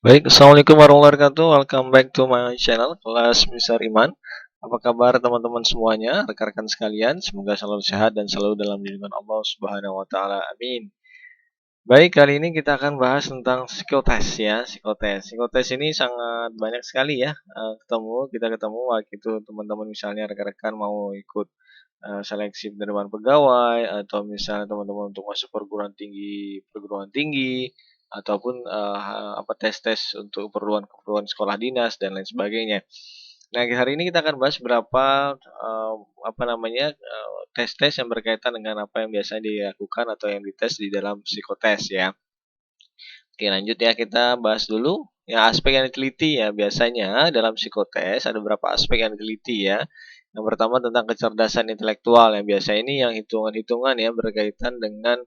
Baik, Assalamualaikum warahmatullahi wabarakatuh. Welcome back to my channel, Kelas Besar Iman. Apa kabar teman-teman semuanya, rekan-rekan sekalian? Semoga selalu sehat dan selalu dalam lindungan Allah Subhanahu wa taala. Amin. Baik, kali ini kita akan bahas tentang psikotes ya, psikotes. Psikotes ini sangat banyak sekali ya, kita ketemu waktu itu teman-teman misalnya rekan-rekan mau ikut seleksi penerimaan pegawai atau misalnya teman-teman untuk masuk perguruan tinggi ataupun tes-tes untuk keperluan sekolah dinas dan lain sebagainya. Nah, hari ini kita akan bahas beberapa tes-tes yang berkaitan dengan apa yang biasa dilakukan atau yang dites di dalam psikotes ya. Oke, lanjut ya, kita bahas dulu ya aspek yang diteliti ya. Biasanya dalam psikotes ada beberapa aspek yang diteliti ya. Yang pertama tentang kecerdasan intelektual, yang biasa ini yang hitungan-hitungan ya berkaitan dengan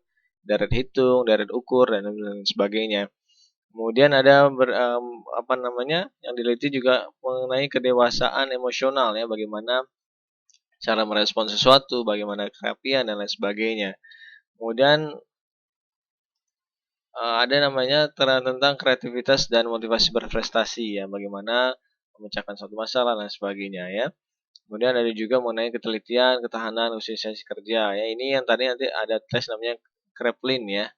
deret hitung, deret ukur dan lain sebagainya. Kemudian ada yang diteliti juga mengenai kedewasaan emosional ya, bagaimana cara merespon sesuatu, bagaimana kerapian dan lain sebagainya. Kemudian ada namanya tentang kreativitas dan motivasi berprestasi ya, bagaimana memecahkan suatu masalah dan sebagainya ya. Kemudian ada juga mengenai ketelitian, ketahanan, esensi kerja ya. Ini yang tadi nanti ada tes namanya Kraepelin ya.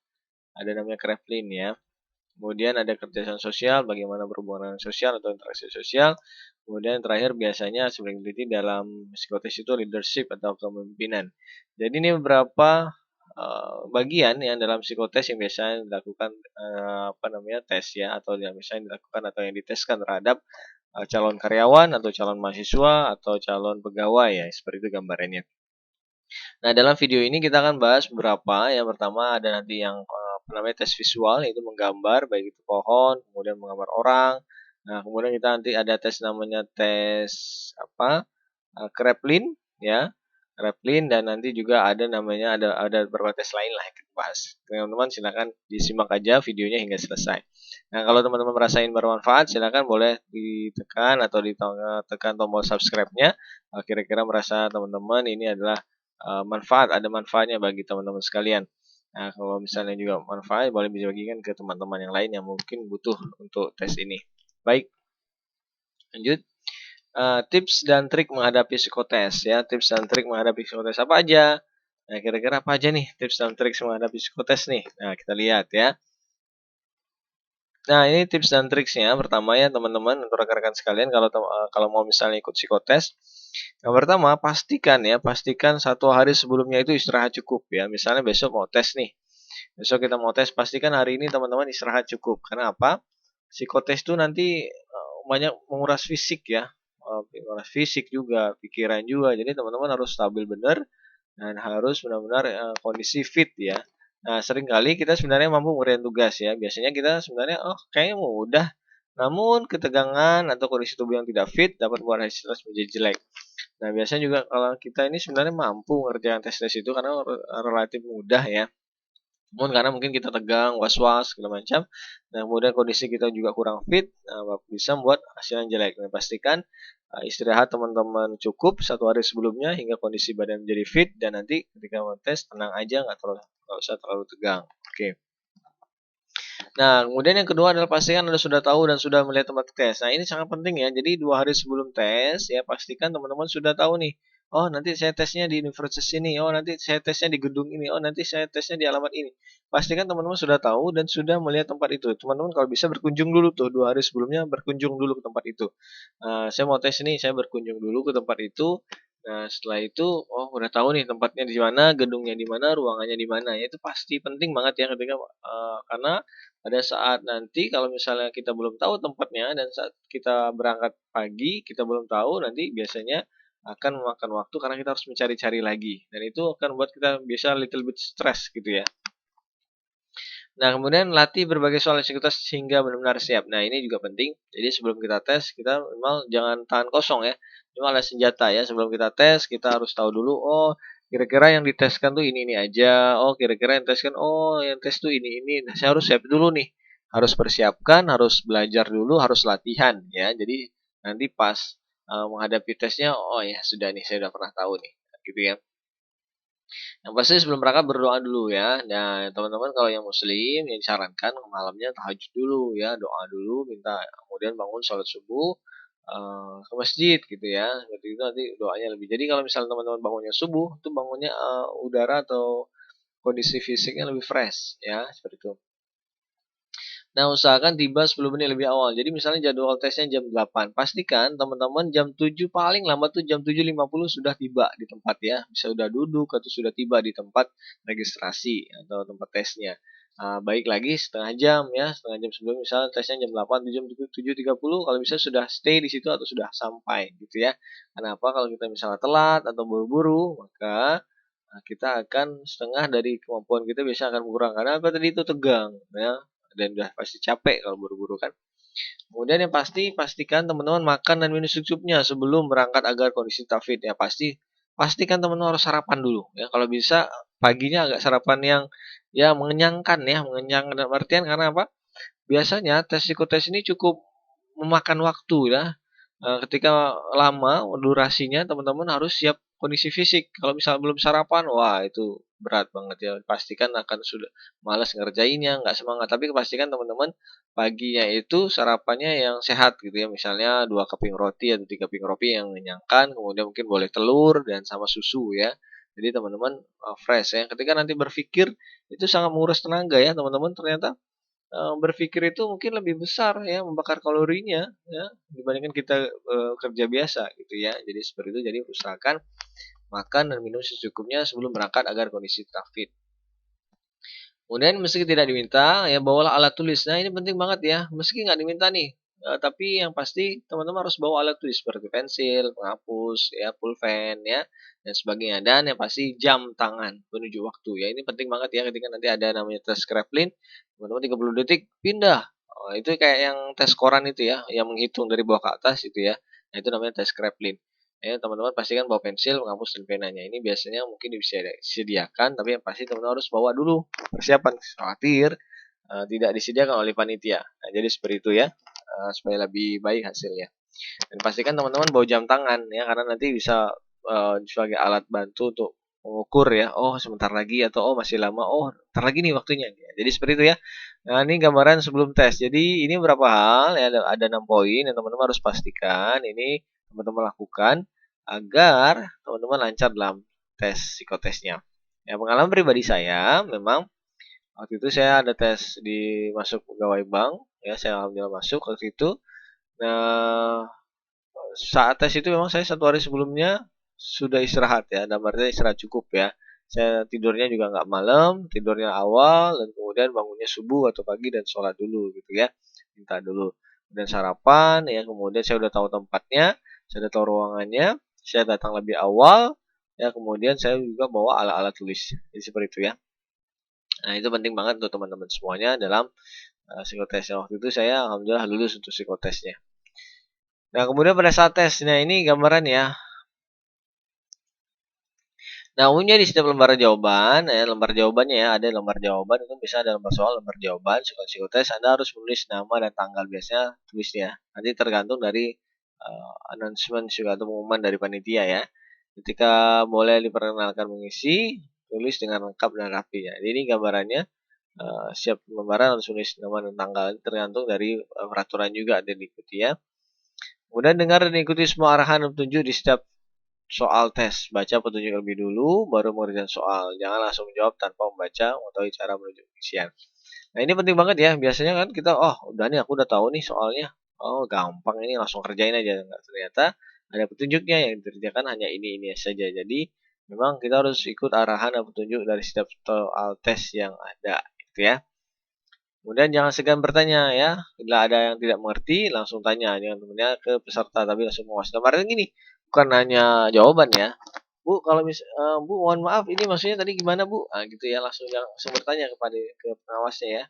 Ada namanya Kraepelin ya. Kemudian ada kerjasama sosial, bagaimana berhubungan sosial atau interaksi sosial. Kemudian yang terakhir biasanya sering diteliti dalam psikotes itu leadership atau kepemimpinan. Jadi ini beberapa bagian yang dalam psikotes yang biasanya dilakukan tes ya, atau yang biasanya dilakukan atau yang diteskan terhadap calon karyawan atau calon mahasiswa atau calon pegawai ya, seperti itu gambarannya. Nah, dalam video ini kita akan bahas beberapa. Yang pertama ada nanti yang tes visual, yaitu menggambar baik itu pohon, kemudian menggambar orang. Nah, kemudian kita nanti ada tes namanya tes Kraepelin ya. Kraepelin, dan nanti juga ada namanya ada beberapa tes lain lah yang kita bahas. Teman-teman silakan disimak aja videonya hingga selesai. Nah, kalau teman-teman merasain bermanfaat, silakan boleh ditekan atau ditekan tombol subscribe-nya. Kira-kira merasa teman-teman ini adalah ada manfaatnya bagi teman-teman sekalian. Nah, kalau misalnya juga manfaat, boleh dibagikan ke teman-teman yang lain yang mungkin butuh untuk tes ini. Baik, lanjut. Tips dan trik menghadapi psikotes ya. Tips dan trik menghadapi psikotes apa aja? Nah, kira-kira apa aja nih tips dan trik menghadapi psikotes nih? Nah, kita lihat ya. Nah, ini tips dan triksnya. Pertama ya teman-teman, untuk rekan-rekan sekalian, kalau mau misalnya ikut psikotes, yang pertama pastikan 1 hari sebelumnya itu istirahat cukup ya. Misalnya besok mau tes nih, besok kita mau tes, pastikan hari ini teman-teman istirahat cukup. Karena apa? Psikotes itu nanti banyak menguras fisik ya, menguras fisik juga, pikiran juga. Jadi teman-teman harus stabil benar dan harus benar-benar kondisi fit ya. Nah, seringkali kita sebenarnya mampu mengerjakan tugas ya. Biasanya kita sebenarnya, kayaknya mudah. Namun ketegangan atau kondisi tubuh yang tidak fit dapat membuat hasil tes menjadi jelek. Nah, biasanya juga kalau kita ini sebenarnya mampu mengerjakan tes-tes itu karena relatif mudah ya. Namun karena mungkin kita tegang, was-was, segala macam, nah kemudian kondisi kita juga kurang fit, nah, bisa membuat hasil yang jelek. Nah, pastikan istirahat teman-teman cukup 1 hari sebelumnya hingga kondisi badan menjadi fit, dan nanti ketika mau tes tenang aja, nggak usah terlalu tegang. Oke. Nah, kemudian yang kedua adalah pastikan Anda sudah tahu dan sudah melihat tempat tes. Nah, ini sangat penting ya. Jadi 2 hari sebelum tes ya pastikan teman-teman sudah tahu nih. Oh, nanti saya tesnya di universitas ini. Oh, nanti saya tesnya di gedung ini. Oh, nanti saya tesnya di alamat ini. Pastikan teman-teman sudah tahu dan sudah melihat tempat itu. Teman-teman kalau bisa berkunjung dulu tuh 2 hari sebelumnya, berkunjung dulu ke tempat itu. Saya mau tes ini, saya berkunjung dulu ke tempat itu. Nah, setelah itu, oh udah tahu nih tempatnya di mana, gedungnya di mana, ruangannya di mana. Ya, itu pasti penting banget ya ketika karena pada saat nanti kalau misalnya kita belum tahu tempatnya dan saat kita berangkat pagi, kita belum tahu, nanti biasanya akan memakan waktu karena kita harus mencari-cari lagi. Dan itu akan membuat kita bisa little bit stress gitu ya. Nah, kemudian latih berbagai soal psikotes sehingga benar-benar siap. Nah, ini juga penting. Jadi sebelum kita tes, kita memang jangan tangan kosong ya. Cuma ada senjata ya. Sebelum kita tes, kita harus tahu dulu, oh kira-kira yang diteskan tuh ini aja. Oh, kira-kira yang teskan, oh yang tes tuh ini. Nah, saya harus siap dulu nih. Harus persiapkan, harus belajar dulu, harus latihan ya. Jadi nanti pas menghadapi tesnya, oh ya sudah nih, saya udah pernah tahu nih. Gitu ya. Yang pasti sebelum berangkat berdoa dulu ya. Nah, teman-teman kalau yang muslim yang disarankan malamnya tahajud dulu ya, doa dulu, minta kemudian bangun sholat subuh ke masjid gitu ya. Seperti itu nanti doanya lebih. Jadi kalau misalnya teman-teman bangunnya subuh, itu bangunnya udara atau kondisi fisiknya lebih fresh ya, seperti itu. Nah, usahakan tiba 10 menit lebih awal. Jadi misalnya jadwal tesnya jam 8. Pastikan teman-teman jam 7 paling lambat tuh jam 7.50 sudah tiba di tempat ya. Bisa sudah duduk atau sudah tiba di tempat registrasi atau tempat tesnya. Baik lagi setengah jam ya, setengah jam sebelum misalnya tesnya jam 8 jam 7.30 kalau bisa sudah stay di situ atau sudah sampai gitu ya. Kenapa kalau kita misalnya telat atau buru-buru, maka kita akan setengah dari kemampuan kita biasa akan berkurang karena apa tadi itu tegang ya dan udah pasti capek kalau buru-buru kan. Kemudian yang pasti pastikan teman-teman makan dan minum secukupnya sebelum berangkat agar kondisi tetap fit ya pastikan teman-teman harus sarapan dulu ya kalau bisa paginya agak sarapan yang ya mengenyangkan ya mengenyangkan dalam artian karena apa biasanya tes psikotes ini cukup memakan waktu ya. Ketika lama durasinya teman-teman harus siap kondisi fisik. Kalau misalnya belum sarapan, wah itu berat banget ya. Pastikan akan sudah malas ngerjainnya, nggak semangat. Tapi pastikan teman-teman paginya itu sarapannya yang sehat gitu ya. Misalnya 2 keping roti atau 3 keping roti yang mengenyangkan. Kemudian mungkin boleh telur dan sama susu ya. Jadi teman-teman fresh ya. Ketika nanti berpikir itu sangat menguras tenaga ya teman-teman. Ternyata berpikir itu mungkin lebih besar ya membakar kalorinya ya dibandingkan kita kerja biasa gitu ya. Jadi seperti itu. Jadi usahakan makan dan minum secukupnya sebelum berangkat agar kondisi tetap fit. Kemudian meski tidak diminta ya bawalah alat tulis. Nah ini penting banget ya. Meski nggak diminta nih. Tapi yang pasti teman-teman harus bawa alat tulis seperti pensil, penghapus, ya, pulpen, ya, dan sebagainya. Dan yang pasti jam tangan menuju waktu ya. Ini penting banget ya ketika nanti ada namanya tes Kraepelin, teman-teman 30 detik pindah. Itu kayak yang tes koran itu ya, yang menghitung dari bawah ke atas itu ya. Nah itu namanya tes Kraepelin. Ya, teman-teman pastikan bawa pensil, penghapus, dan penanya. Ini biasanya mungkin bisa disediakan, tapi yang pasti teman-teman harus bawa dulu persiapan. Khawatir tidak disediakan oleh panitia. Nah, jadi seperti itu ya, supaya lebih baik hasilnya. Dan pastikan teman-teman bawa jam tangan ya, karena nanti bisa sebagai alat bantu untuk mengukur ya, oh sebentar lagi atau oh masih lama, oh ntar lagi nih waktunya. Jadi seperti itu ya. Nah ini gambaran sebelum tes. Jadi ini beberapa hal ya, ada 6 poin yang teman-teman harus pastikan ini teman-teman lakukan agar teman-teman lancar dalam tes psikotesnya. Ya pengalaman pribadi saya memang waktu itu saya ada tes di masuk pegawai bank ya saya alhamdulillah masuk waktu itu. Nah saat tes itu memang saya 1 hari sebelumnya sudah istirahat ya, dan berarti istirahat cukup ya. Saya tidurnya juga nggak malam, tidurnya awal, dan kemudian bangunnya subuh atau pagi dan sholat dulu gitu ya. Minta dulu. Dan sarapan ya, kemudian saya udah tahu tempatnya, saya udah tahu ruangannya, saya datang lebih awal, ya kemudian saya juga bawa alat-alat tulis. Jadi seperti itu ya. Nah itu penting banget untuk teman-teman semuanya dalam psikotesnya. Waktu itu saya alhamdulillah lulus untuk psikotesnya. Nah, kemudian pada saat tes, nah ini gambaran ya. Nah, umumnya di setiap lembar jawaban, ya, lembar jawabannya ya, ada lembar jawaban itu bisa ada lembar soal, lembar jawaban, psikotes, Anda harus menulis nama dan tanggal biasanya tulisnya. Nanti tergantung dari announcement juga atau pengumuman dari panitia ya. Ketika boleh diperkenalkan mengisi, tulis dengan lengkap dan rapi ya. Jadi ini gambarannya siap lembaran harus tulis nama dan tanggal, tergantung dari peraturan juga ada diikuti ya. Kemudian dengar dan ikuti semua arahan dan petunjuk di setiap soal tes. Baca petunjuk lebih dulu, baru mengerjakan soal. Jangan langsung menjawab tanpa membaca, mengetahui cara menuju pengisian. Nah ini penting banget ya. Biasanya kan kita, oh udah nih aku udah tahu nih soalnya. Oh gampang ini langsung kerjain aja. Nggak, ternyata ada petunjuknya yang dikerjakan hanya ini saja. Jadi memang kita harus ikut arahan dan petunjuk dari setiap soal tes yang ada. Gitu ya. Kemudian jangan segan bertanya ya. Bila ada yang tidak mengerti, langsung tanya. Jangan temennya ke peserta, tapi langsung menguasai. Kemarin gini, bukan hanya jawaban ya. Bu, kalau Bu, mohon maaf, ini maksudnya tadi gimana Bu? Gitu ya, langsung bertanya ke pengawasnya ya.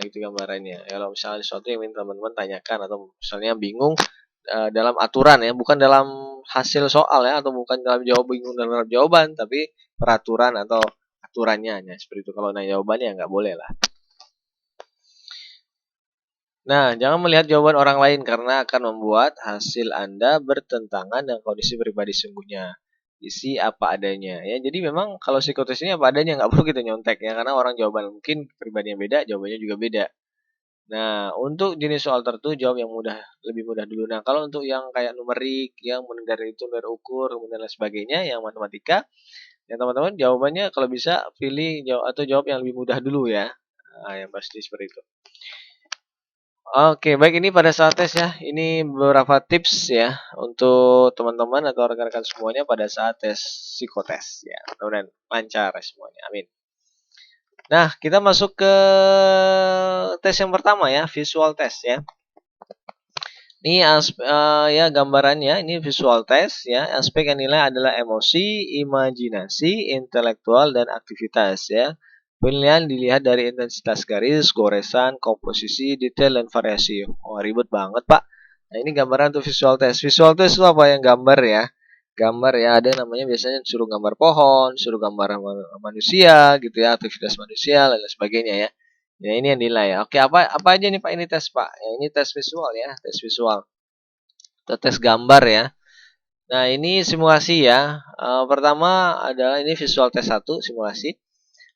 Gitu gambarannya. Ya, kalau misalnya sesuatu yang ingin teman-teman tanyakan atau misalnya bingung dalam aturan ya, bukan dalam hasil soal ya, atau bukan dalam bingung dalam jawaban, tapi peraturan atau aturannya hanya seperti itu. Kalau nanya jawabannya nggak boleh lah. Nah, jangan melihat jawaban orang lain karena akan membuat hasil Anda bertentangan dengan kondisi pribadi sungguhnya. isi apa adanya ya. Jadi memang kalau psikotes ini apa adanya, nggak perlu kita nyontek ya, karena orang jawaban mungkin pribadi yang beda, jawabannya juga beda. Nah, untuk jenis soal tertentu jawab yang mudah, lebih mudah dulu. Nah, kalau untuk yang kayak numerik, yang dari itu dari ukur, kemudian lain sebagainya, yang matematika, ya teman-teman jawabannya kalau bisa pilih jawab atau jawab yang lebih mudah dulu ya. Nah, yang pasti seperti itu. Oke, baik, ini pada saat tes ya. Ini beberapa tips ya untuk teman-teman atau rekan-rekan semuanya pada saat tes psikotes ya. Mudah-mudahan lancar semuanya. Amin. Nah, kita masuk ke tes yang pertama ya, visual test ya. Ini ya gambarannya, ini visual test ya. Aspek yang nilai adalah emosi, imajinasi, intelektual, dan aktivitas ya. Penilaian dilihat dari intensitas garis, goresan, komposisi, detail, dan variasi. Oh, ribet banget, Pak. Nah, ini gambaran untuk visual test. Visual test itu apa? Yang gambar ya. Gambar ya, ada namanya biasanya suruh gambar pohon, suruh gambar manusia gitu ya, aktivitas manusia, dan lain sebagainya ya. Ya, ini yang nilai ya. Oke, apa aja nih Pak ini tes Pak? Ya, ini tes visual ya, tes visual. Atau tes gambar ya. Nah, ini simulasi ya. Pertama adalah ini visual test 1, simulasi.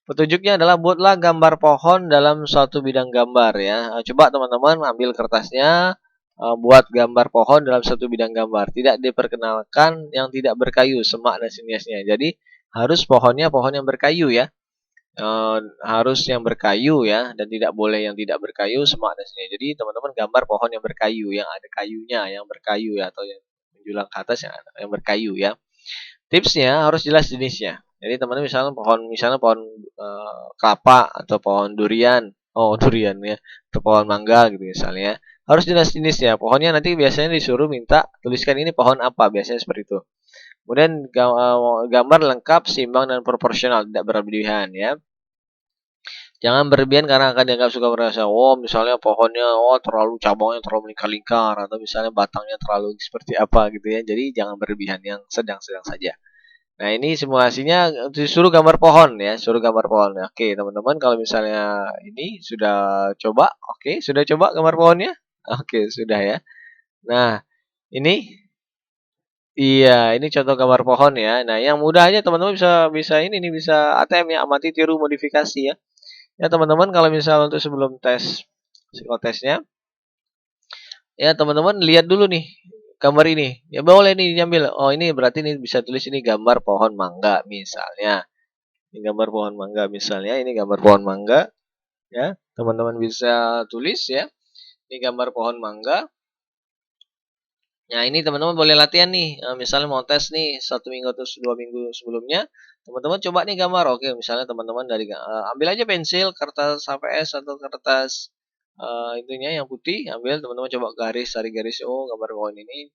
Petunjuknya adalah buatlah gambar pohon dalam suatu bidang gambar ya. Coba teman-teman ambil kertasnya, buat gambar pohon dalam satu bidang gambar. Tidak diperkenalkan yang tidak berkayu, semak dan sejenisnya. Jadi harus pohonnya pohon yang berkayu ya. Harus yang berkayu ya, dan tidak boleh yang tidak berkayu, semak dan sejenisnya. Jadi teman-teman gambar pohon yang berkayu, yang ada kayunya, yang berkayu ya, atau yang menjulang ke atas yang berkayu ya. Tipsnya harus jelas jenisnya. Jadi teman-teman misalnya pohon kelapa atau pohon durian, durian ya, atau pohon mangga gitu misalnya. Harus jelas jenisnya. Pohonnya nanti biasanya disuruh minta tuliskan ini pohon apa, biasanya seperti itu. Kemudian gambar lengkap, seimbang, dan proporsional, tidak berlebihan ya. Jangan berlebihan karena akan dianggap suka merasa, misalnya pohonnya, terlalu cabangnya terlalu melingkar-lingkar, atau misalnya batangnya terlalu seperti apa gitu ya. Jadi jangan berlebihan, yang sedang-sedang saja. Nah, ini simulasinya disuruh gambar pohon ya, suruh gambar pohon. Oke, teman-teman, kalau misalnya ini sudah coba, oke, sudah coba gambar pohonnya? Oke, sudah ya. Nah, ini iya, ini contoh gambar pohon ya. Nah, yang mudah aja teman-teman bisa bisa ini nih, bisa ATM ya, amati, tiru, modifikasi ya. Ya teman-teman, kalau misal untuk sebelum tes psikotesnya, ya teman-teman lihat dulu nih gambar ini. Ya boleh nih diambil. Oh, ini berarti ini bisa tulis ini gambar pohon mangga misalnya. Ini gambar pohon mangga misalnya, ini gambar pohon mangga ya. Teman-teman bisa tulis ya. Ini gambar pohon mangga. Nah, ini teman-teman boleh latihan nih. Misalnya mau tes nih 1 minggu atau 2 minggu sebelumnya, teman-teman coba nih gambar. Oke, misalnya teman-teman ambil aja pensil, kertas HVS atau kertas itunya yang putih, ambil teman-teman coba garis, cari garis. Oh, gambar pohon ini.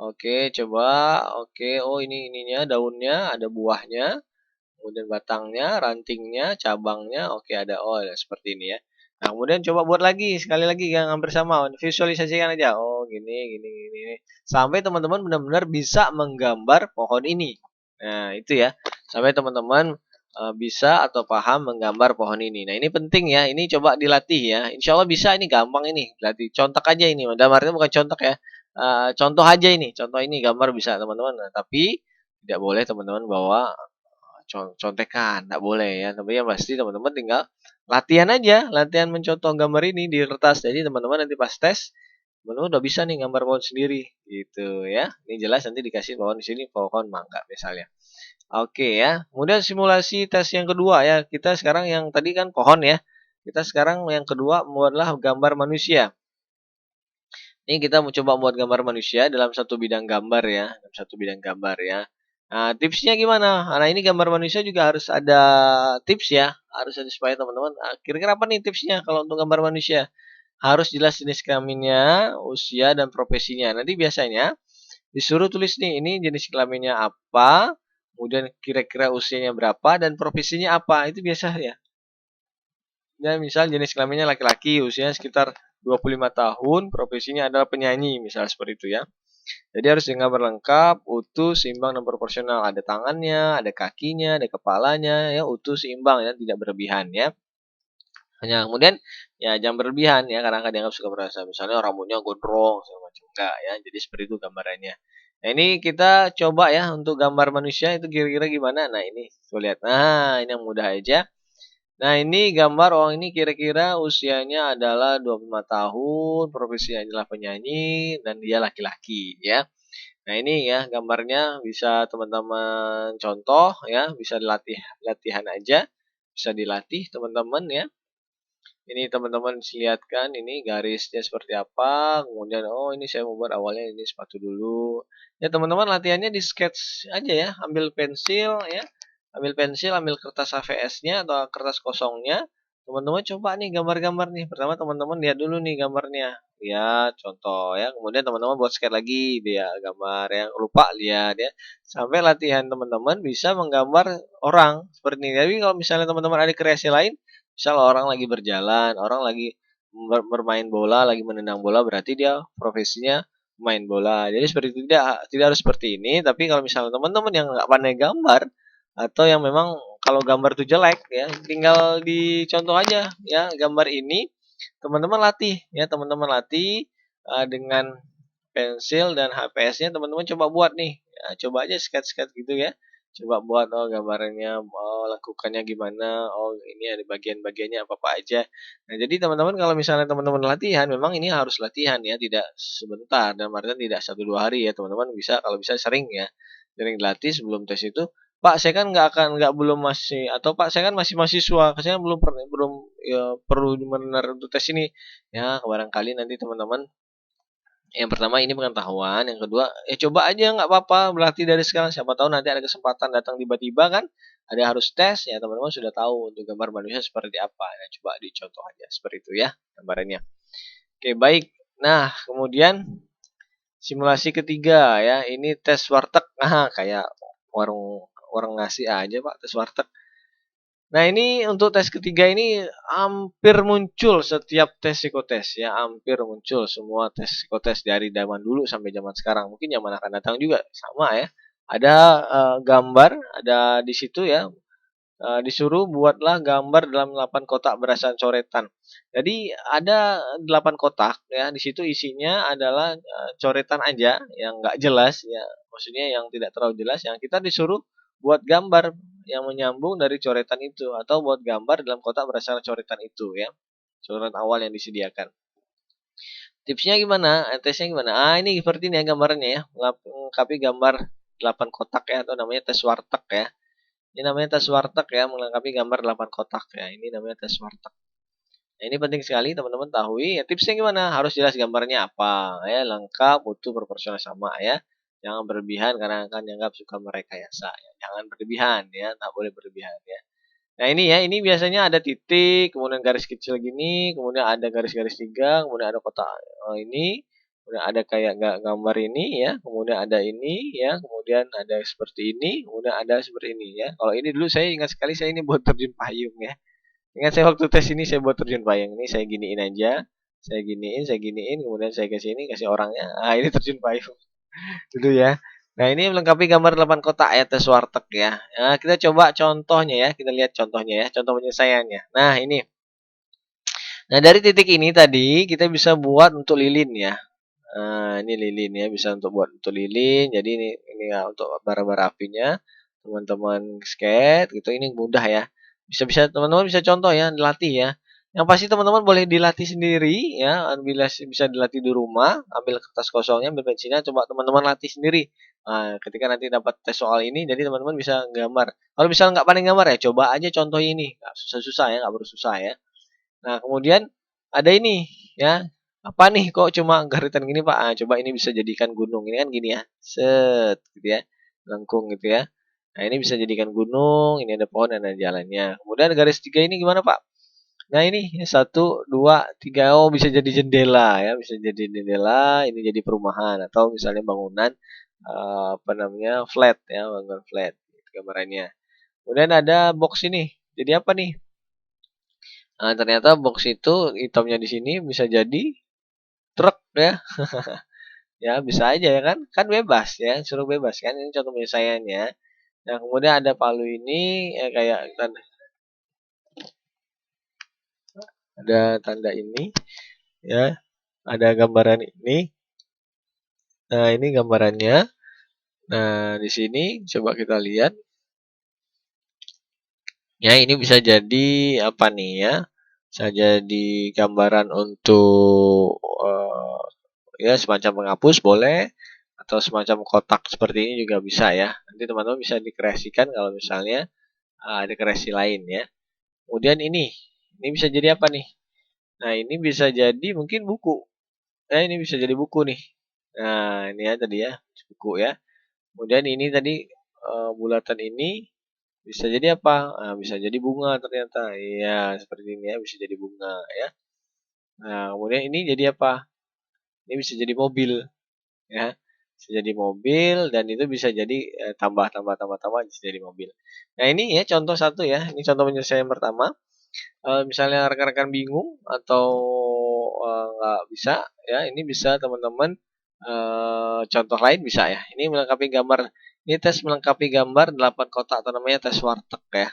Oke, coba. Oke, oh ini ininya daunnya, ada buahnya, kemudian batangnya, rantingnya, cabangnya. Oke, ada. Oh, ya, seperti ini ya. Nah, kemudian coba buat lagi, sekali lagi yang hampir sama. Visualisasikan aja. Oh, gini, gini, gini, gini. Sampai teman-teman benar-benar bisa menggambar pohon ini. Nah, itu ya. Sampai teman-teman bisa atau paham menggambar pohon ini. Nah, ini penting ya. Ini coba dilatih ya. Insya Allah bisa, ini gampang ini. Latih. Contoh aja ini. Dalam artinya bukan contoh ya. Contoh aja ini. Contoh ini gambar bisa teman-teman. Nah, tapi tidak boleh teman-teman bawa contekan, nggak boleh ya. Tapi yang pasti teman-teman tinggal latihan aja, latihan mencontoh gambar ini di kertas. Jadi teman-teman nanti pas tes, teman-teman udah bisa nih gambar pohon sendiri, gitu ya. Ini jelas nanti dikasih pohon di sini, pohon mangga misalnya. Oke ya. Kemudian simulasi tes yang kedua ya. Kita sekarang yang tadi kan pohon ya. Kita sekarang yang kedua adalah gambar manusia. Ini kita mau coba buat gambar manusia dalam satu bidang gambar ya, dalam satu bidang gambar ya. Nah, tipsnya gimana? Nah, ini gambar manusia juga harus ada tips ya, harus ada supaya teman-teman. Kira-kira apa nih tipsnya kalau untuk gambar manusia? Harus jelas jenis kelaminnya, usia, dan profesinya. Nanti biasanya disuruh tulis nih, ini jenis kelaminnya apa, kemudian kira-kira usianya berapa, dan profesinya apa. Itu biasa ya. Ya, misal jenis kelaminnya laki-laki, usianya sekitar 25 tahun, profesinya adalah penyanyi, misal seperti itu ya. Jadi harus gambar lengkap, utuh, seimbang, dan proporsional. Ada tangannya, ada kakinya, ada kepalanya, ya utuh, seimbang, ya tidak berlebihan ya. Hanya kemudian ya jangan berlebihan ya, karena akan dianggap suka merasa. Misalnya rambutnya gondrong segala macam, enggak ya. Jadi seperti itu gambarannya. Nah, ini kita coba ya untuk gambar manusia itu kira-kira gimana. Nah, ini tuh lihat. Nah, ini yang mudah aja. Nah, ini gambar orang ini kira-kira usianya adalah 25 tahun, profesinya adalah penyanyi, dan dia laki-laki ya. Nah, ini ya gambarnya bisa teman-teman contoh ya, bisa dilatih latihan aja, bisa dilatih teman-teman ya. Ini teman-teman lihat kan ini garisnya seperti apa, kemudian oh ini saya mau buat awalnya ini sepatu dulu. Ya teman-teman latihannya di sketch aja ya, ambil pensil ya, ambil pensil, ambil kertas HVS-nya atau kertas kosongnya. Teman-teman coba nih gambar-gambar nih. Pertama teman-teman lihat dulu nih gambarnya. Lihat contoh ya. Kemudian teman-teman buat sketch lagi dia gambar yang lupa lihat ya. Sampai latihan teman-teman bisa menggambar orang seperti ini. Tapi kalau misalnya teman-teman ada kreasi lain, misal orang lagi berjalan, orang lagi bermain bola, lagi menendang bola, berarti dia profesinya main bola. Jadi seperti itu, tidak harus seperti ini. Tapi kalau misalnya teman-teman yang nggak pandai gambar atau yang memang kalau gambar itu jelek ya, tinggal dicontoh aja ya gambar ini. Teman-teman latih ya, teman-teman latih dengan pensil dan HPS-nya teman-teman coba buat nih. Ya, coba aja sketch-sketch gitu ya. Coba buat oh gambarnya, oh lakukannya gimana, oh ini ada bagian-bagiannya apa-apa aja. Nah, jadi teman-teman kalau misalnya teman-teman latihan, memang ini harus latihan ya, tidak sebentar dan artian tidak 1 2 hari ya, teman-teman bisa kalau bisa sering ya. Sering dilatih sebelum tes itu, Pak, saya kan nggak belum masih atau Pak, saya kan masih mahasiswa, saya belum ya, perlu benar untuk tes ini. Ya, barangkali nanti teman-teman yang pertama ini pengetahuan, yang kedua, coba aja nggak apa-apa berlatih dari sekarang. Siapa tahu nanti ada kesempatan datang tiba-tiba kan, ada harus tes ya teman-teman sudah tahu untuk gambar manusia seperti apa. Nah, coba dicontoh aja seperti itu ya gambarannya. Oke baik. Nah kemudian simulasi ketiga ya, ini tes warteg. Nah kayak warung warung nasi aja pak tes warteg. Nah, ini untuk tes ketiga ini hampir muncul setiap tes psikotes ya, hampir muncul semua tes psikotes dari zaman dulu sampai zaman sekarang. Mungkin zaman akan datang juga sama ya. Ada gambar, ada di situ ya, disuruh buatlah gambar dalam 8 kotak berdasarkan coretan. Jadi ada 8 kotak ya, di situ isinya adalah coretan aja yang nggak jelas ya, maksudnya yang tidak terlalu jelas. Yang kita disuruh buat gambar yang menyambung dari coretan itu atau buat gambar dalam kotak berdasarkan coretan itu ya, coretan awal yang disediakan. Tipsnya gimana? Tesnya gimana? Ini seperti ini ya gambarnya ya, melengkapi gambar 8 kotak ya atau namanya tes warteg ya. Ini namanya tes warteg ya, melengkapi gambar 8 kotak ya. Ini namanya tes warteg. Nah, ini penting sekali teman-teman tahu. Ya, tipsnya gimana? Harus jelas gambarnya apa ya, lengkap, utuh, proporsional sama ya. Jangan berlebihan karena akan dianggap suka merekayasa ya. Jangan berlebihan ya, tak boleh berlebihan ya. Nah, ini ya, ini biasanya ada titik, kemudian garis kecil gini, kemudian ada garis-garis tiga, kemudian ada kotak ini, kemudian ada kayak gambar ini ya, kemudian ada ini ya, kemudian ada seperti ini, kemudian ada seperti ini ya. Kalau ini dulu saya ingat sekali saya ini buat terjun payung ya. Ingat saya waktu tes ini saya buat terjun payung ini saya giniin aja, saya giniin, kemudian saya kasih ini kasih orangnya. Ini terjun payung dulu ya. Nah, ini melengkapi gambar 8 kotak ya tes warteg ya. Nah, kita coba contohnya ya, kita lihat contohnya ya, contoh penyelesaiannya. Nah, ini. Nah, dari titik ini tadi kita bisa buat untuk lilin ya. Nah, ini lilin ya, bisa untuk buat untuk lilin. Jadi ini ya untuk bara-bara apinya. Teman-teman skate gitu ini mudah ya. Bisa-bisa teman-teman bisa contoh ya, dilatih ya. Yang pasti teman-teman boleh dilatih sendiri ya, bila bisa dilatih di rumah, ambil kertas kosongnya, ambil pensilnya, coba teman-teman latih sendiri. Nah, ketika nanti dapat tes soal ini, jadi teman-teman bisa gambar. Kalau misalnya nggak pandai gambar ya, coba aja contoh ini, nggak susah-susah ya, nggak perlu susah ya. Nah, kemudian ada ini ya. Apa nih kok cuma garitan gini, Pak? Coba ini bisa jadikan gunung. Ini kan gini ya. Set gitu ya. Lengkung gitu ya. Nah, ini bisa jadikan gunung, ini ada pohon dan ada jalannya. Kemudian garis tiga ini gimana, Pak? Nah, ini 1 2 3. Oh, bisa jadi jendela ya, bisa jadi jendela, ini jadi perumahan atau misalnya bangunan apa namanya? Flat ya, bangunan flat gitu gambarannya. Kemudian ada box ini. Jadi apa nih? Nah, ternyata box itu hitamnya di sini bisa jadi truk ya. Ya, bisa aja ya kan? Kan bebas ya, suruh bebas kan. Ini contoh penyelesaiannya. Nah, kemudian ada palu ini ya kayak ada tanda ini ya, ada gambaran ini. Nah, ini gambarannya. Nah, di sini coba kita lihat. Ya, ini bisa jadi apa nih ya? Bisa jadi gambaran untuk ya semacam menghapus boleh, atau semacam kotak seperti ini juga bisa ya. Nanti teman-teman bisa dikreasikan kalau misalnya ada kreasi lain ya. Kemudian ini bisa jadi apa nih? Nah, ini bisa jadi mungkin buku. Nah, ini bisa jadi buku nih. Nah, ini ya tadi ya, buku ya. Kemudian ini tadi bulatan ini bisa jadi apa? Nah, bisa jadi bunga ternyata. Iya, seperti ini ya, bisa jadi bunga ya. Nah, kemudian ini jadi apa? Ini bisa jadi mobil ya. Bisa jadi mobil dan itu bisa jadi tambah bisa jadi mobil. Nah, ini ya contoh satu ya. Ini contoh penyelesaian pertama. Misalnya rekan-rekan bingung atau nggak bisa ya, ini bisa teman-teman contoh lain bisa ya. Ini melengkapi gambar. Ini tes melengkapi gambar 8 kotak atau namanya tes warteg ya.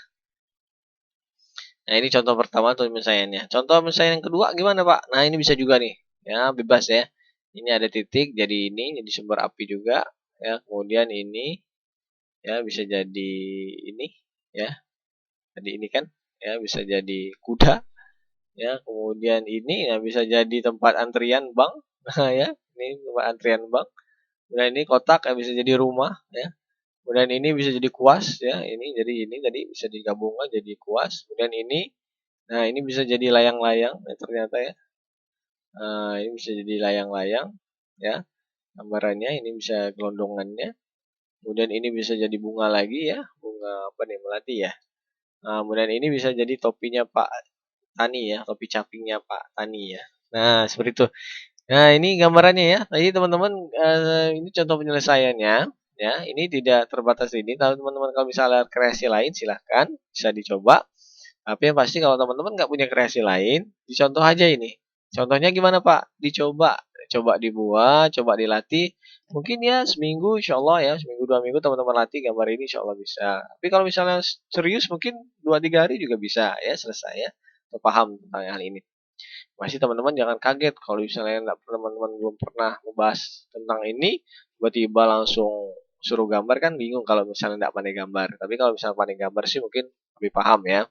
Nah, ini contoh pertama tuh penyelesaiannya. Contoh penyelesaian yang kedua gimana, Pak? Nah, ini bisa juga nih. Ya, bebas ya. Ini ada titik jadi ini jadi sumber api juga ya. Kemudian ini ya bisa jadi ini ya. Tadi ini kan ya bisa jadi kuda ya. Kemudian ini ya bisa jadi tempat antrian bank. Nah, ya. Ini tempat antrian bank. Kemudian ini kotak ya bisa jadi rumah ya. Kemudian ini bisa jadi kuas ya. Ini jadi ini tadi bisa digabungkan jadi kuas. Kemudian ini, nah ini bisa jadi layang-layang ya ternyata ya. Ini bisa jadi layang-layang ya. Gambarannya ini bisa gelondongannya. Kemudian ini bisa jadi bunga lagi ya. Bunga apa nih melati ya. Kemudian ini bisa jadi topinya Pak Tani ya. Topi capingnya Pak Tani ya. Nah, seperti itu. Nah, ini gambarannya ya. Jadi teman-teman ini contoh penyelesaiannya ya. Ini tidak terbatas ini. Kalau teman-teman kalau misalnya kreasi lain silahkan bisa dicoba. Tapi yang pasti kalau teman-teman nggak punya kreasi lain, dicontoh aja ini. Contohnya gimana Pak? Dicoba, coba dibuat, coba dilatih. Mungkin ya seminggu insya Allah ya, seminggu 2 minggu teman-teman latih gambar ini insya Allah bisa. Tapi kalau misalnya serius mungkin 2-3 hari juga bisa ya selesai ya. Atau paham tentang hal ini. Masih teman-teman jangan kaget kalau misalnya teman-teman belum pernah membahas tentang ini, tiba-tiba langsung suruh gambar kan bingung kalau misalnya tidak pandai gambar. Tapi kalau misalnya pandai gambar sih mungkin lebih paham ya.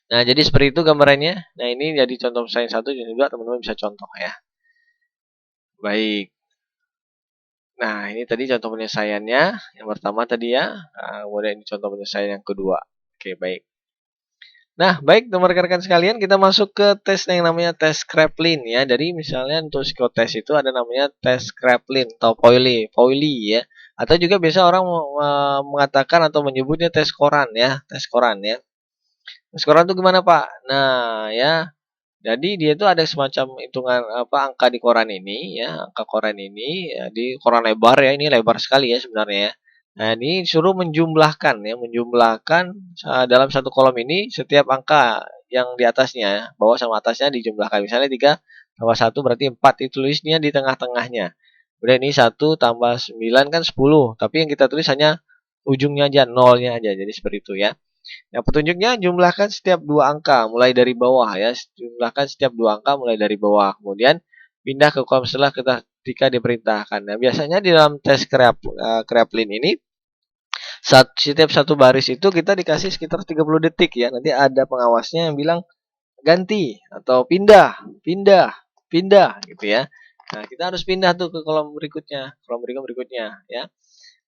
Nah, jadi seperti itu gambarannya. Nah, ini jadi contoh saya satu dan juga teman-teman bisa contoh ya. Baik. Nah, ini tadi contoh penyelesaiannya. Yang pertama tadi ya. Kemudian ini contoh penyelesaian yang kedua. Oke, baik. Nah, baik teman rekan-rekan sekalian, kita masuk ke tes yang namanya tes Kraepelin ya. Dari misalnya untuk psikotes itu ada namanya tes Kraepelin atau Poili ya. Atau juga biasa orang mengatakan atau menyebutnya tes koran ya, tes koran ya. Tes koran itu gimana, Pak? Nah, ya. Jadi dia itu ada semacam hitungan apa angka di koran ini ya, angka koran ini ya, di koran lebar ya, ini lebar sekali ya sebenarnya ya. Nah, ini suruh menjumlahkan ya, menjumlahkan dalam satu kolom ini setiap angka yang di atasnya, bawah sama atasnya dijumlahkan. Misalnya 3 tambah 1 berarti 4, ditulisnya di tengah-tengahnya. Kemudian ini 1 tambah 9 kan 10, tapi yang kita tulis hanya ujungnya aja, nolnya aja. Jadi seperti itu ya. Yang petunjuknya jumlahkan setiap 2 angka mulai dari bawah ya. Jumlahkan setiap 2 angka mulai dari bawah. Kemudian pindah ke kolom setelah ketika diperintahkan. Nah, biasanya di dalam tes Kraepelin ini setiap satu baris itu kita dikasih sekitar 30 detik ya. Nanti ada pengawasnya yang bilang ganti atau pindah, pindah, pindah gitu ya. Nah, kita harus pindah tuh ke kolom berikutnya, kolom berikutnya ya.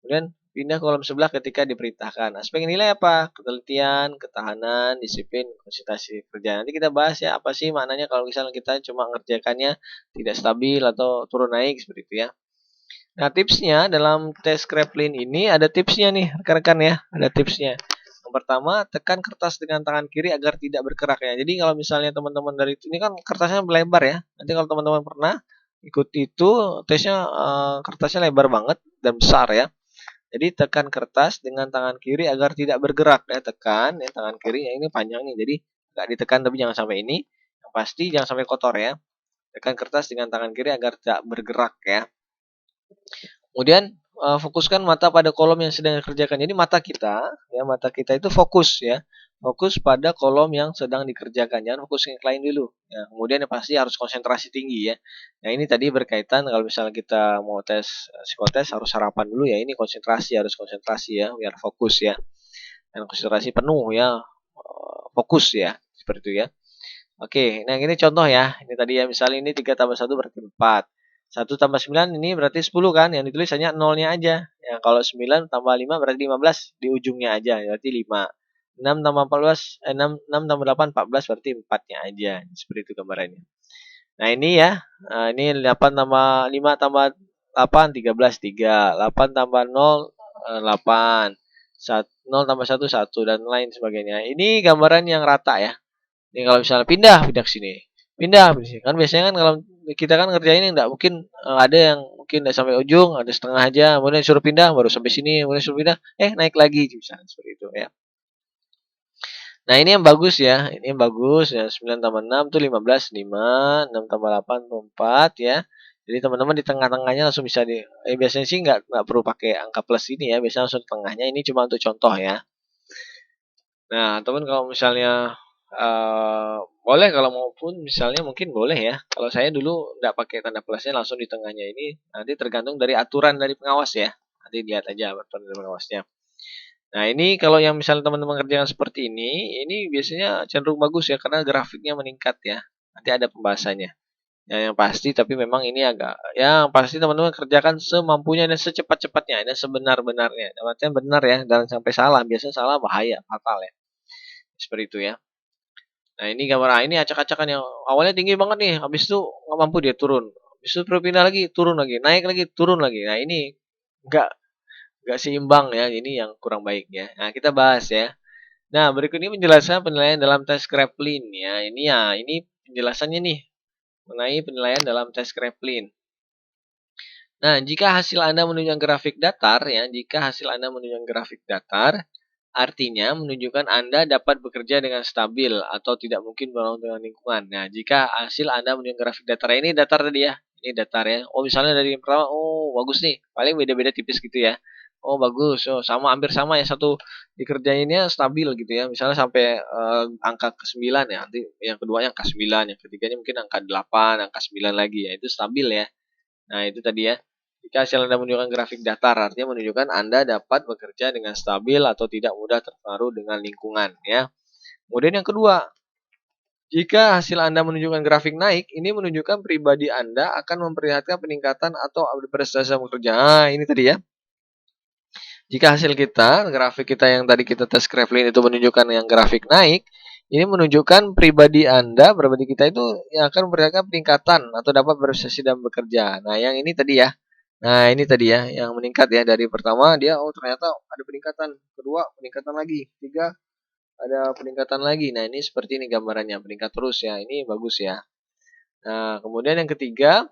Kemudian pindah ke kolom sebelah ketika diperintahkan. Aspek nilai apa? Ketelitian, ketahanan, disiplin, konsentrasi kerja. Nanti kita bahas ya apa sih maknanya kalau misalnya kita cuma ngerjakannya tidak stabil atau turun naik seperti itu ya. Nah, tipsnya dalam tes Kraepelin ini ada tipsnya nih, rekan-rekan ya. Ada tipsnya. Yang pertama, tekan kertas dengan tangan kiri agar tidak bergerak ya. Jadi kalau misalnya teman-teman dari ini kan kertasnya melebar ya. Nanti kalau teman-teman pernah ikut itu tesnya kertasnya lebar banget dan besar ya. Jadi tekan kertas dengan tangan kiri agar tidak bergerak ya. Tekan ya tangan kiri ya, ini panjang nih. Jadi nggak ditekan tapi jangan sampai ini. Yang pasti jangan sampai kotor ya. Tekan kertas dengan tangan kiri agar tidak bergerak ya. Kemudian fokuskan mata pada kolom yang sedang dikerjakan. Jadi mata kita itu fokus ya. Fokus pada kolom yang sedang dikerjakan. Jangan fokus yang lain dulu. Ya, kemudian yang pasti harus konsentrasi tinggi ya. Nah, ini tadi berkaitan kalau misalnya kita mau tes psikotes harus sarapan dulu ya. Ini harus konsentrasi ya, biar fokus ya. Dan konsentrasi penuh ya. Fokus ya, seperti itu ya. Oke, nah ini contoh ya. Ini tadi ya, misalnya ini 3 tambah 1 berarti 4. 1 tambah 9 ini berarti 10 kan, yang ditulis hanya nolnya aja. Ya, kalau 9 tambah 5 berarti 15 di ujungnya aja, berarti 5. 6 tambah 14, 6 tambah 8, 14 berarti 4-nya aja. Seperti itu gambarannya. Nah ini ya, ini 8 tambah 5 tambah 8, 13, 3. 8 tambah 0, 8. 0 tambah 1, 1, dan lain sebagainya. Ini gambaran yang rata ya. Ini kalau misalnya pindah ke sini. Pindah ke sini. Kan biasanya kan kalau kita kan ngerjain enggak mungkin ada yang mungkin enggak sampai ujung, ada setengah aja, kemudian suruh pindah baru sampai sini, kemudian suruh pindah, naik lagi misalnya seperti itu ya. Nah, ini yang bagus ya. Ini yang bagus ya. 9 tambah 6 tuh 15, 5, 6 tambah 8 tuh 4 ya. Jadi teman-teman di tengah-tengahnya langsung bisa biasanya sih nggak perlu pakai angka plus ini ya. Biasanya langsung tengahnya, ini cuma untuk contoh ya. Nah, teman kalau misalnya boleh kalau maupun misalnya mungkin boleh ya. Kalau saya dulu nggak pakai tanda plusnya langsung di tengahnya ini. Nanti tergantung dari aturan dari pengawas ya. Nanti lihat aja aturan dari pengawasnya. Nah, ini kalau yang misalnya teman-teman kerjakan seperti ini biasanya cenderung bagus ya karena grafiknya meningkat ya. Nanti ada pembahasannya. Ya, yang pasti tapi memang ini agak yang pasti teman-teman kerjakan semampunya dan secepat-cepatnya dan sebenar-benarnya. Artinya benar ya, jangan sampai salah. Biasanya salah bahaya, fatal ya. Seperti itu ya. Nah, ini gambar ini acak-acakan yang awalnya tinggi banget nih, habis itu nggak mampu dia turun. Habis itu pindah lagi, turun lagi, naik lagi, turun lagi. Nah, ini nggak nggak seimbang ya, ini yang kurang baik ya. Nah, kita bahas ya. Nah, berikut ini penjelasan penilaian dalam tes Kraepelin ya. Ini penjelasannya nih mengenai penilaian dalam tes Kraepelin. Nah, jika hasil Anda menunjukkan grafik datar ya, artinya menunjukkan Anda dapat bekerja dengan stabil atau tidak mungkin berlawan dengan lingkungan. Nah, jika hasil Anda menunjukkan grafik datar, ini datar tadi ya. Ini datar ya. Oh, misalnya dari yang pertama, oh bagus nih. Paling beda-beda tipis gitu ya. Oh, bagus. Oh, sama hampir sama ya, satu dikerjainnya stabil gitu ya. Misalnya sampai angka ke-9 ya. Nanti yang keduanya angka 9, yang ketiganya mungkin angka 8, angka 9 lagi ya. Itu stabil ya. Nah, itu tadi ya. Jika hasil Anda menunjukkan grafik datar, artinya menunjukkan Anda dapat bekerja dengan stabil atau tidak mudah terpengaruh dengan lingkungan. Ya. Kemudian yang kedua, jika hasil Anda menunjukkan grafik naik, ini menunjukkan pribadi Anda akan memperlihatkan peningkatan atau prestasi bekerja. Nah, ini tadi ya. Jika hasil kita, grafik kita yang tadi kita tes Kraepelin itu menunjukkan yang grafik naik, ini menunjukkan pribadi kita itu yang akan memperlihatkan peningkatan atau dapat berprestasi dalam bekerja. Nah, yang ini tadi ya. Nah, ini tadi ya, yang meningkat ya. Dari pertama dia, oh ternyata ada peningkatan. Kedua, peningkatan lagi. Tiga, ada peningkatan lagi. Nah, ini seperti ini gambarannya. Meningkat terus ya. Ini bagus ya. Nah, kemudian yang ketiga,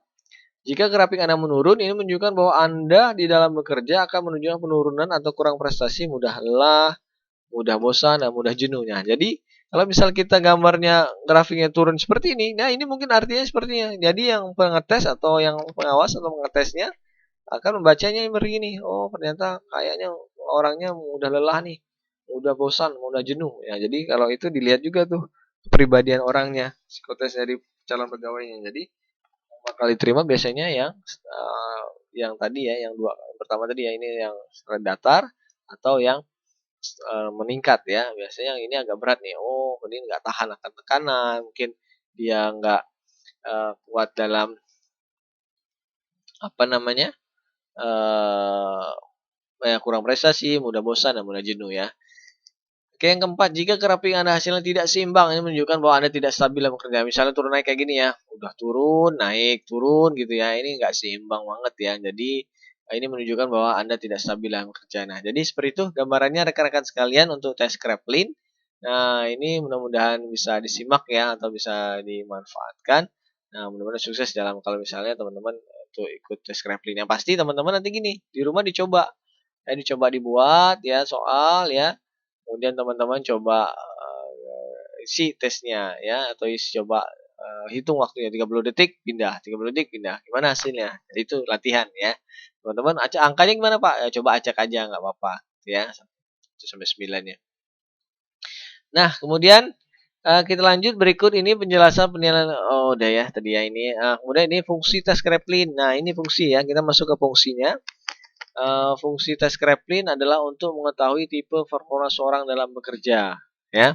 jika grafik Anda menurun, ini menunjukkan bahwa Anda di dalam bekerja akan menunjukkan penurunan atau kurang prestasi, mudah lelah, mudah bosan, dan mudah jenuhnya. Jadi, kalau misal kita gambarnya grafiknya turun seperti ini, nah ini mungkin artinya sepertinya. Jadi yang pengetes atau yang pengawas atau pengetesnya akan membacanya begini, oh ternyata kayaknya orangnya mudah lelah nih, mudah bosan, mudah jenuh. Ya, jadi kalau itu dilihat juga tuh kepribadian orangnya, psikotes dari calon pegawainya. Jadi bakal diterima biasanya yang tadi ya, yang pertama tadi ya, ini yang datar atau yang meningkat ya. Biasanya yang ini agak berat nih. Oh, ini nggak tahan akan tekanan, mungkin dia nggak kuat dalam apa namanya, kurang prestasi, mudah bosan dan mudah jenuh ya. Oke, yang keempat, jika grafik Anda hasilnya tidak seimbang, ini menunjukkan bahwa Anda tidak stabil dalam bekerja. Misalnya turun naik kayak gini ya, udah turun, naik, turun gitu ya. Ini nggak seimbang banget ya. Jadi ini menunjukkan bahwa Anda tidak stabil dalam bekerja. Nah, jadi seperti itu gambarannya rekan-rekan sekalian untuk tes Kraepelin. Nah, ini mudah-mudahan bisa disimak ya atau bisa dimanfaatkan. Nah, mudah-mudahan sukses dalam kalau misalnya teman-teman untuk ikut tes Kraepelin. Yang pasti teman-teman nanti gini, di rumah dicoba. Ya, dicoba dibuat ya soal ya. Kemudian teman-teman coba isi tesnya ya atau coba hitung waktunya 30 detik pindah, 30 detik pindah. Gimana hasilnya? Jadi itu latihan ya. Teman-teman, angkanya gimana Pak? Ya, coba acak aja nggak apa-apa ya. 1 sampai 9 ya. Nah, kemudian kita lanjut berikut ini penjelasan penilaian. Oh, udah ya tadi ya ini. Kemudian ini fungsi tes Kraepelin. Nah, ini fungsi ya. Kita masuk ke fungsinya. Fungsi tes Kraepelin adalah untuk mengetahui tipe performa seorang dalam bekerja ya.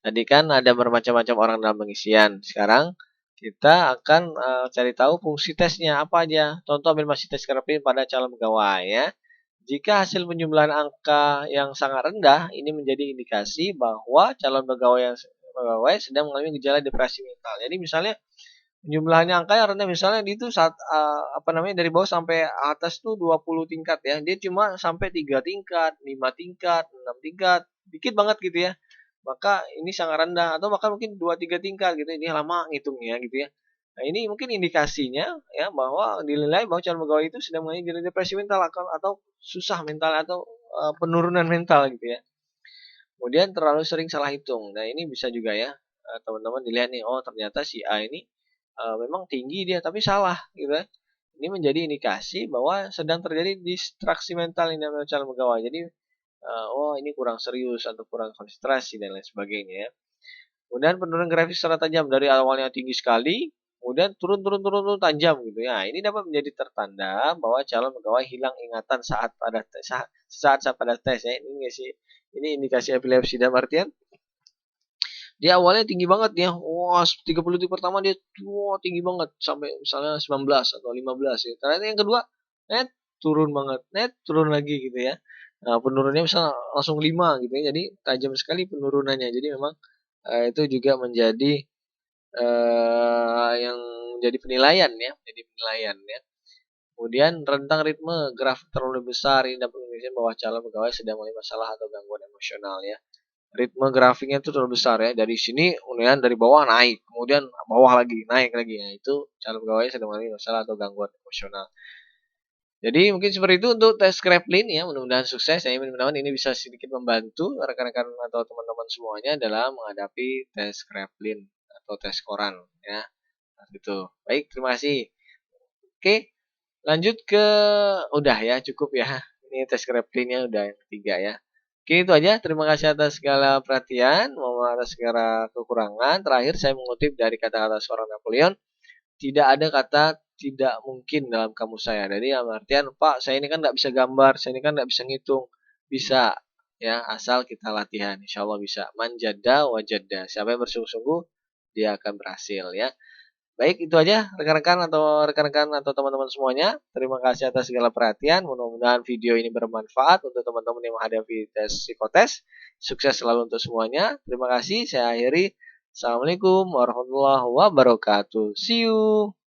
Tadi kan ada bermacam-macam orang dalam pengisian. Sekarang kita akan cari tahu fungsi tesnya apa aja. Contoh afirmasi tes Kraepelin pada calon pegawai ya. Jika hasil penjumlahan angka yang sangat rendah, ini menjadi indikasi bahwa calon pegawai sedang mengalami gejala depresi mental. Jadi misalnya jumlahnya angka yang rendah, misalnya itu saat dari bawah sampai atas tuh 20 tingkat ya. Dia cuma sampai 3 tingkat, 5 tingkat, 6 tingkat, dikit banget gitu ya. Maka ini sangat rendah atau bahkan mungkin 2 3 tingkat gitu. Ini lama ngitungnya gitu ya. Nah, ini mungkin indikasinya ya bahwa dinilai bahwa calon pegawai itu sedang mengalami gejala depresi mental atau susah mental atau penurunan mental gitu ya. Kemudian terlalu sering salah hitung. Nah, ini bisa juga ya teman-teman dilihat nih, oh ternyata si A ini memang tinggi dia tapi salah gitu ya. Ini menjadi indikasi bahwa sedang terjadi distraksi mental ini dalam calon pegawai. Jadi oh ini kurang serius atau kurang konsentrasi dan lain sebagainya ya. Kemudian penurunan grafis secara tajam dari awalnya tinggi sekali, kemudian turun tajam gitu ya. Ini dapat menjadi tertanda bahwa calon pegawai hilang ingatan saat pada tes ya. Ini nggak sih? Ini indikasi epilepsi dalam artian dia awalnya tinggi banget ya. Wah, 30 detik pertama dia tinggi banget sampai misalnya 19 atau 15 ya. Ternyata yang kedua turun banget, turun lagi gitu ya. Nah, penurunnya misalnya langsung 5 gitu ya. Jadi tajam sekali penurunannya. Jadi memang itu juga menjadi yang menjadi penilaian ya, Kemudian rentang ritme grafik terlalu besar ini dapat menunjukkan bahwa calon pegawai sedang mengalami masalah atau gangguan emosional ya. Ritme grafiknya itu terlalu besar ya. Dari sini kemudian dari bawah naik, kemudian bawah lagi, naik lagi ya. Itu calon pegawai sedang mengalami masalah atau gangguan emosional. Jadi mungkin seperti itu untuk tes Kraepelin ya. Mudah-mudahan sukses. Saya mudah-mudahan ini bisa sedikit membantu rekan-rekan atau teman-teman semuanya dalam menghadapi tes Kraepelin atau tes koran ya. Nah, gitu. Baik, terima kasih. Oke, lanjut ke udah ya, cukup ya. Ini tes Kraplinnya udah yang ketiga ya. Oke, itu aja. Terima kasih atas segala perhatian, mohon maaf atas segala kekurangan. Terakhir saya mengutip dari kata-kata seorang Napoleon, tidak ada kata tidak mungkin dalam kamus saya. Jadi dalam artian, Pak, saya ini kan nggak bisa gambar, saya ini kan nggak bisa ngitung. Bisa ya, asal kita latihan. Insya Allah bisa. Manjada wajada. Siapa yang bersungguh-sungguh, dia akan berhasil ya. Baik, itu aja rekan-rekan atau teman-teman semuanya. Terima kasih atas segala perhatian. Mudah-mudahan video ini bermanfaat untuk teman-teman yang menghadapi tes psikotes. Sukses selalu untuk semuanya. Terima kasih. Saya akhiri. Assalamualaikum warahmatullahi wabarakatuh. See you.